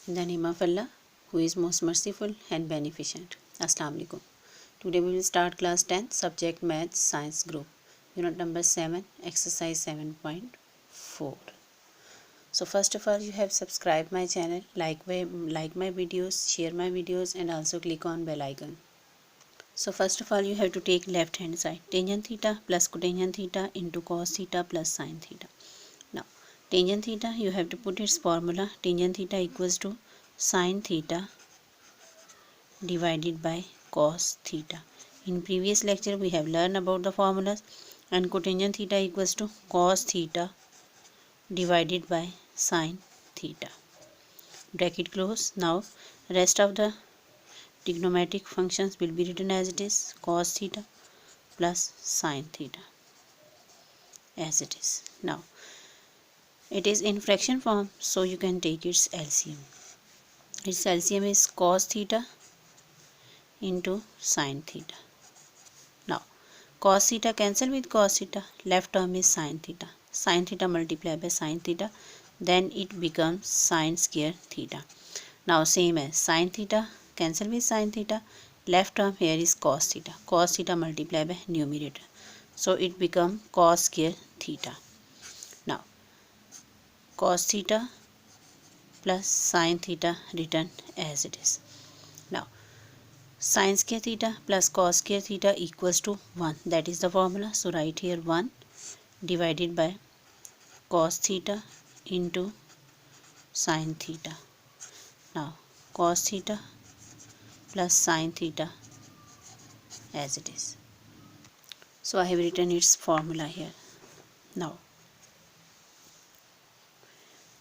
In the name of Allah, who is most merciful and beneficent. Assalamu alaikum. Today we will start class 10, subject Maths Science Group, unit number 7, exercise 7.4. So first of all, you have subscribed my channel, like my videos, share my videos, and also click on bell icon. So first of all, you have to take left hand side, tangent theta plus cotangent theta into cos theta plus sin theta. Now tangent theta, you have to put its formula. Tangent theta equals to sin theta divided by cos theta. In previous lecture we have learned about the formulas, and cotangent theta equals to cos theta divided by sin theta. Bracket close. Now rest of the trigonometric functions will be written as it is, cos theta plus sin theta as it is. Now it is in fraction form, so you can take its LCM. Its LCM is cos theta into sin theta. Now cos theta cancel with cos theta, left term is sin theta. Sin theta multiplied by sin theta, then it becomes sin square theta. Now same as sin theta cancel with sin theta, left term here is cos theta. Cos theta multiplied by numerator, so it becomes cos square theta. Now cos theta plus sin theta written as it is. Now sin square theta plus cos square theta equals to 1. That is the formula. So write here 1 divided by cos theta into sin theta. Now cos theta plus sin theta as it is. So I have written its formula here. Now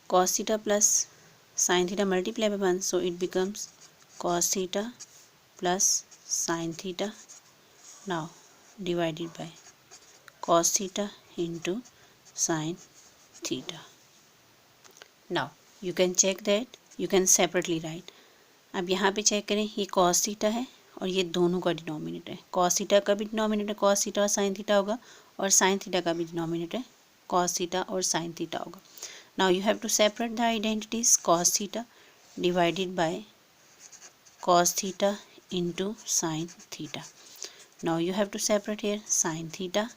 cos theta plus sin theta multiply by 1, so it becomes cos theta plus sin theta, now divided by cos theta into sin theta. Now you can check that, you can separately write. अब यहाँ पे check करें, ये cos theta है और ये दोनों का डिनोमिनेटर है. cos थीटा का भी डिनोमिनेटर cos थीटा और sin थीटा होगा, और sin थीटा का भी डिनोमिनेटर cos थीटा और sin थीटा होगा. Now you have to separate the identities. Cos theta divided by cos theta into sin theta. Now you have to separate here sin theta.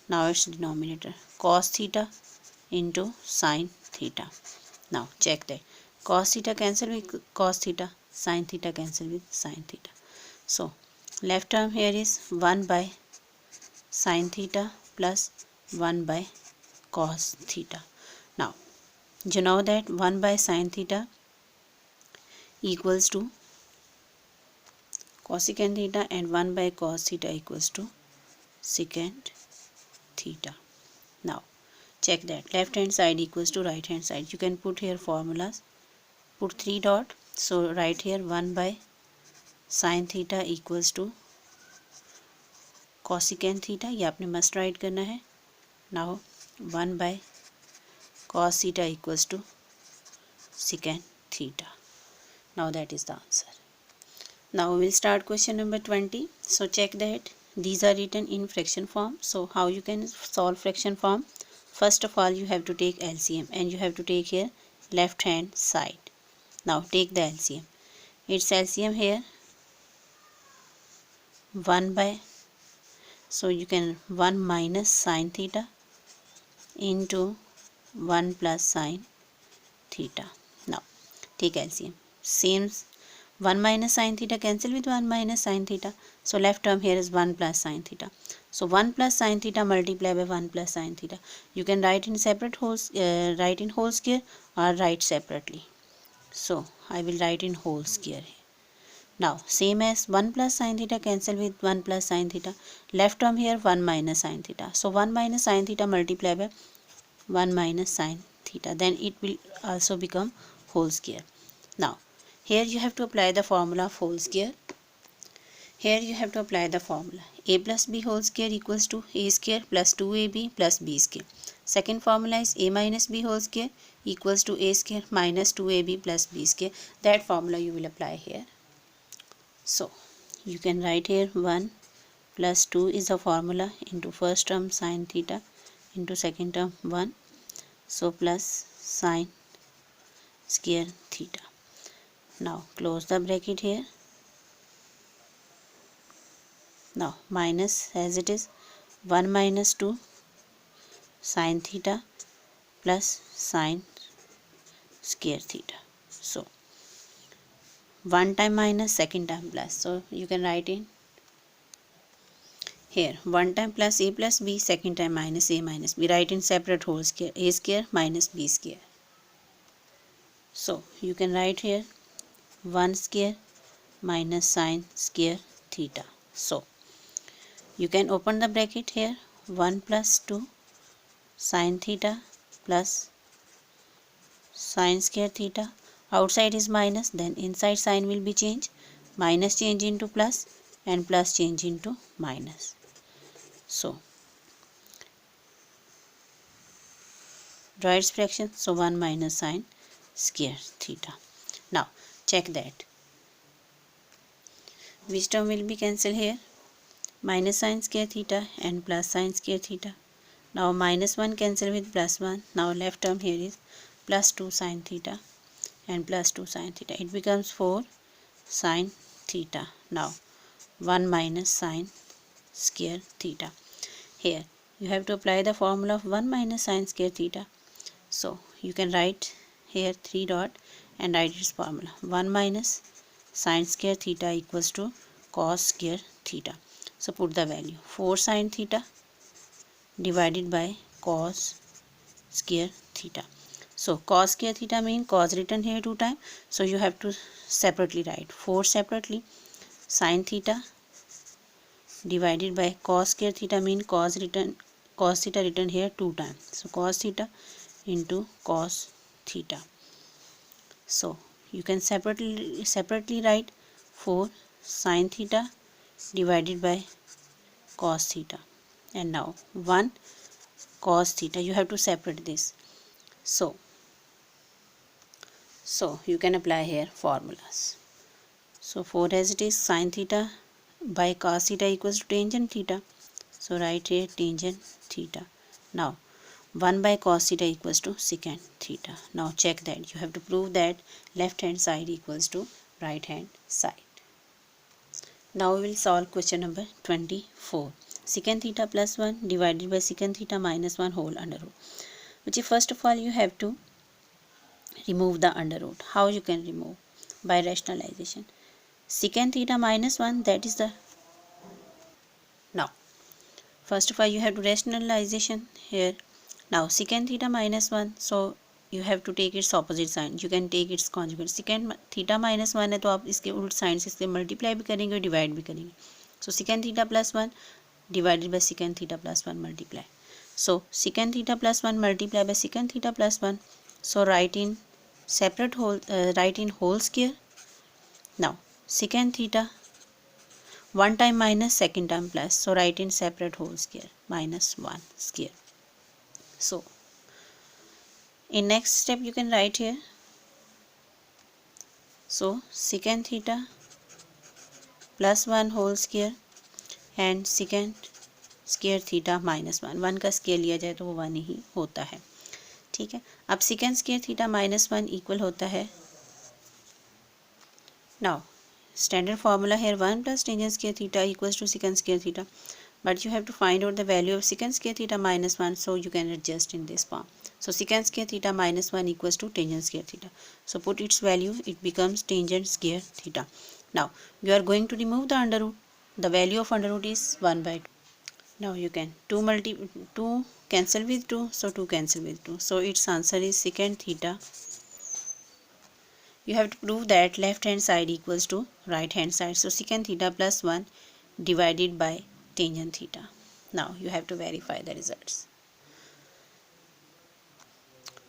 Now its denominator cos theta into sin theta. Now check that cos theta cancel with cos theta, sin theta cancel with sin theta. So left term here is 1 by sin theta plus 1 by cos theta. Now you know that 1 by sin theta equals to cosecant theta and 1 by cos theta equals to secant theta. Now check that left hand side equals to right hand side. You can put here formulas, put 3 dot. So write here 1 by sin theta equals to cosecant theta. ये आपने must write करना है. Now 1 by cos theta equals to secant theta. Now that is the answer. Now we will start question number 20. So check that these are written in fraction form. So how you can solve fraction form? First of all, you have to take LCM, and you have to take here left hand side. Now take the LCM. Its LCM here 1 by, so you can 1 minus sin theta into 1 plus sin theta. Now take LCM. Same 1 minus sin theta cancel with 1 minus sin theta. So left term here is 1 plus sin theta. So 1 plus sin theta multiply by 1 plus sin theta. You can write in separate wholes, write in whole square or write separately. So I will write in whole square. Now same as 1 plus sin theta cancel with 1 plus sin theta. Left term here 1 minus sin theta. So 1 minus sin theta multiply by 1 minus sin theta, then it will also become whole square. Now here you have to apply the formula of whole square. Here you have to apply the formula a plus b whole square equals to a square plus 2ab plus b square. Second formula is a minus b whole square equals to a square minus 2ab plus b square. That formula you will apply here. So you can write here 1 plus 2 is the formula into first term sin theta into second term 1, so plus sin square theta. Now close the bracket here. Now minus as it is 1 minus 2 sin theta plus sin square theta. So 1 time minus, second time plus. So you can write in here 1 time plus a plus b, second time minus a minus b. Write in separate whole square, a square minus b square. So you can write here 1 square minus sin square theta. So you can open the bracket here, 1 plus 2 sin theta plus sin square theta. Outside is minus, then inside sign will be changed. Minus change into plus and plus change into minus. So draw its fraction. So 1 minus sin square theta. Now check that. Which term will be cancelled here? Minus sin square theta and plus sin square theta. Now minus 1 cancel with plus 1. Now left term here is plus 2 sin theta and plus 2 sin theta. It becomes 4 sin theta. Now 1 minus sin square theta. Here you have to apply the formula of 1 minus sin square theta. So you can write here 3 dot and write its formula. 1 minus sin square theta equals to cos square theta. So put the value 4 sin theta divided by cos square theta. So cos square theta means cos written here 2 times. So you have to separately write 4 separately. Sin theta divided by cos square theta means cos theta written here 2 times. So cos theta into cos theta. So you can separately write 4 sin theta divided by cos theta, and now 1 cos theta. You have to separate this. So you can apply here formulas. So 4 as it is, sin theta by cos theta equals to tangent theta. So write here tangent theta. Now 1 by cos theta equals to secant theta. Now check that. You have to prove that left hand side equals to right hand side. Now we will solve question number 24. Secant theta plus 1 divided by secant theta minus 1 whole under root. Which is, first of all you have to remove the under root. How you can remove? By rationalization. Secant theta minus 1, that is the... Now first of all you have to rationalization here. Now secant theta minus 1, so you have to take its opposite sign. You can take its conjugate. secant theta minus 1 है तो आप इसके उल्ट sign से इसके multiply भी करेंगे और डिवाइड भी करेंगे. So secant theta plus 1 divided by secant theta plus 1 multiply. So secant theta plus 1 multiply by secant theta plus 1. So write in separate whole, write in whole square. Now secant theta 1 time minus, second time plus. So write in separate whole square, minus 1 square. So in next step you can write here. So secant theta plus 1 whole square and secant square theta minus 1. 1 का square लिया जाए तो वो 1 ही होता है. ठीक है. अब secant square theta minus 1 equal होता है. Now standard formula here 1 plus tangent square theta equals to secant square theta. But you have to find out the value of secant square theta minus 1, so you can adjust in this form. So secant square theta minus 1 equals to tangent square theta. So put its value, it becomes tangent square theta. Now you are going to remove the under root. The value of under root is 1 by 2. Now you can 2 cancel with 2, so 2 cancel with 2. So its answer is secant theta. You have to prove that left hand side equals to right hand side. So secant theta plus 1 divided by tangent theta. Now you have to verify the results.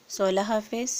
So Allah Hafiz.